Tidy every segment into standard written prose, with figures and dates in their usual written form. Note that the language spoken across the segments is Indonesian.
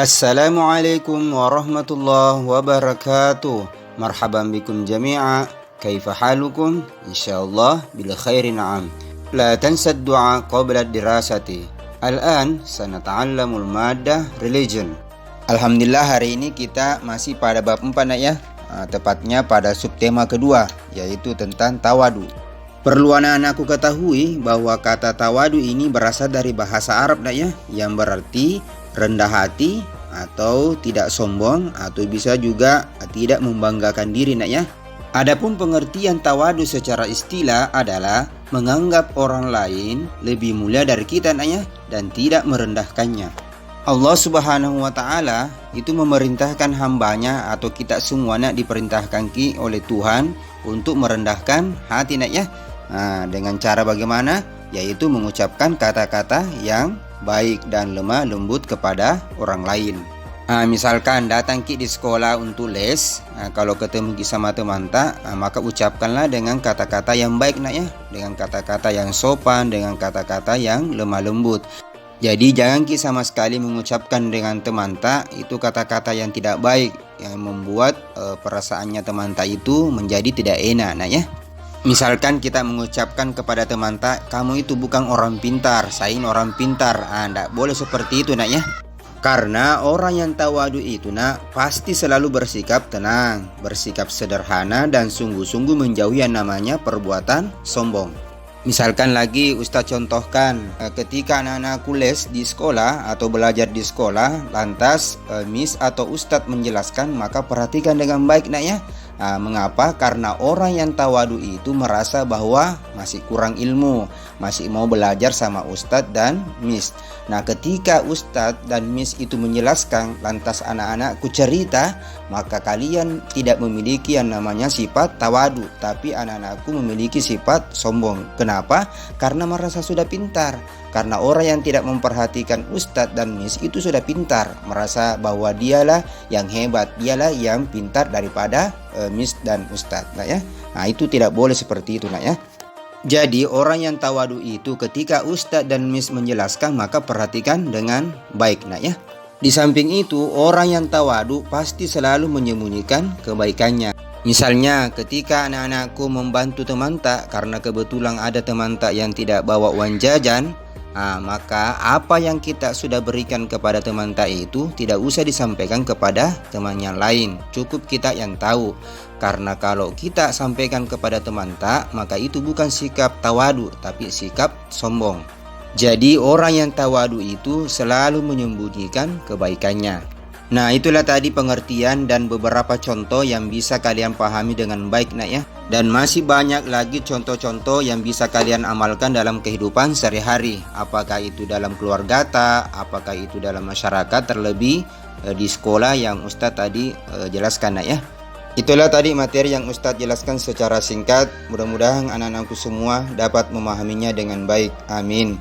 Assalamualaikum warahmatullahi wabarakatuh. Marhaban bikum jami'a. Kaifa halukum? Insyaallah bil khairin na'am. La tansa ad-du'a qabla ad-dirasati. Al-an sanata'allamul maddah religion. Alhamdulillah, hari ini kita masih pada bab 4 ya. Tepatnya pada subtema kedua, yaitu tentang tawadu. Perlu anak-anakku ketahui bahwa kata tawadu ini berasal dari bahasa Arab ya, yang berarti rendah hati atau tidak sombong, atau bisa juga tidak membanggakan diri ya. Adapun pengertian tawadu secara istilah adalah menganggap orang lain lebih mulia dari kita ya, dan tidak merendahkannya. Allah Subhanahu wa Ta'ala itu memerintahkan hambanya, atau kita semuanya diperintahkan oleh Tuhan untuk merendahkan hati ya. Dengan cara bagaimana? Yaitu mengucapkan kata-kata yang baik dan lemah lembut kepada orang lain. Misalkan datang di sekolah untuk les, kalau ketemu sama teman maka ucapkanlah dengan kata-kata yang baik ya, dengan kata-kata yang sopan, dengan kata-kata yang lemah lembut. Jadi jangan sama sekali mengucapkan dengan teman itu kata-kata yang tidak baik, yang membuat perasaannya teman itu menjadi tidak enak ya. Misalkan kita mengucapkan kepada teman kamu itu bukan orang pintar, saya ini orang pintar. Tidak boleh seperti itu ya. Karena orang yang tawadu itu pasti selalu bersikap tenang, bersikap sederhana, dan sungguh-sungguh menjauhi yang namanya perbuatan sombong. Misalkan lagi Ustadz contohkan, ketika anak-anakku les di sekolah atau belajar di sekolah, lantas Miss atau Ustadz menjelaskan, maka perhatikan dengan baik ya. Mengapa? Karena orang yang tawadu itu merasa bahwa masih kurang ilmu, masih mau belajar sama Ustadz dan Miss. Ketika Ustadz dan Miss itu menjelaskan, lantas anak-anakku cerita, maka kalian tidak memiliki yang namanya sifat tawadu, tapi anak-anakku memiliki sifat sombong. Kenapa? Karena merasa sudah pintar. Karena orang yang tidak memperhatikan Ustadz dan Miss itu sudah pintar, merasa bahwa dialah yang hebat, dialah yang pintar daripada Miss dan Ustadz ya. Itu tidak boleh seperti itu ya. Jadi orang yang tawadu itu ketika Ustadz dan Miss menjelaskan, maka perhatikan dengan baik ya. Di samping itu, orang yang tawadu pasti selalu menyembunyikan kebaikannya. Misalnya ketika anak-anakku membantu teman karena kebetulan ada teman yang tidak bawa uang jajan, maka apa yang kita sudah berikan kepada teman itu tidak usah disampaikan kepada teman yang lain, cukup kita yang tahu. Karena kalau kita sampaikan kepada teman maka itu bukan sikap tawadu, tapi sikap sombong. Jadi orang yang tawadu itu selalu menyembunyikan kebaikannya. Itulah tadi pengertian dan beberapa contoh yang bisa kalian pahami dengan baik ya. Dan masih banyak lagi contoh-contoh yang bisa kalian amalkan dalam kehidupan sehari-hari. Apakah itu dalam keluarga apakah itu dalam masyarakat, terlebih di sekolah yang Ustadz tadi jelaskan ya. Itulah tadi materi yang Ustadz jelaskan secara singkat. Mudah-mudahan anak-anakku semua dapat memahaminya dengan baik. Amin.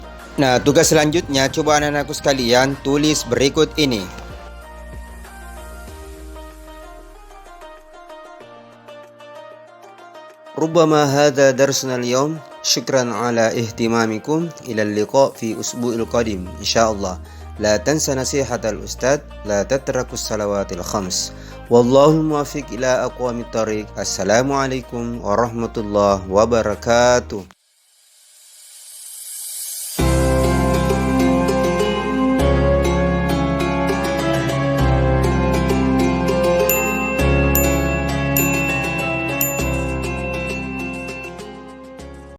Tugas selanjutnya, coba anak-anakku sekalian tulis berikut ini. ربما هذا درسنا اليوم شكرا على اهتمامكم إلى اللقاء في أسبوع القادم إن شاء الله لا تنسى نصيحة الأستاذ لا تتركوا الصلوات الخمس والله الموفق إلى أقوم الطريق السلام عليكم ورحمة الله وبركاته.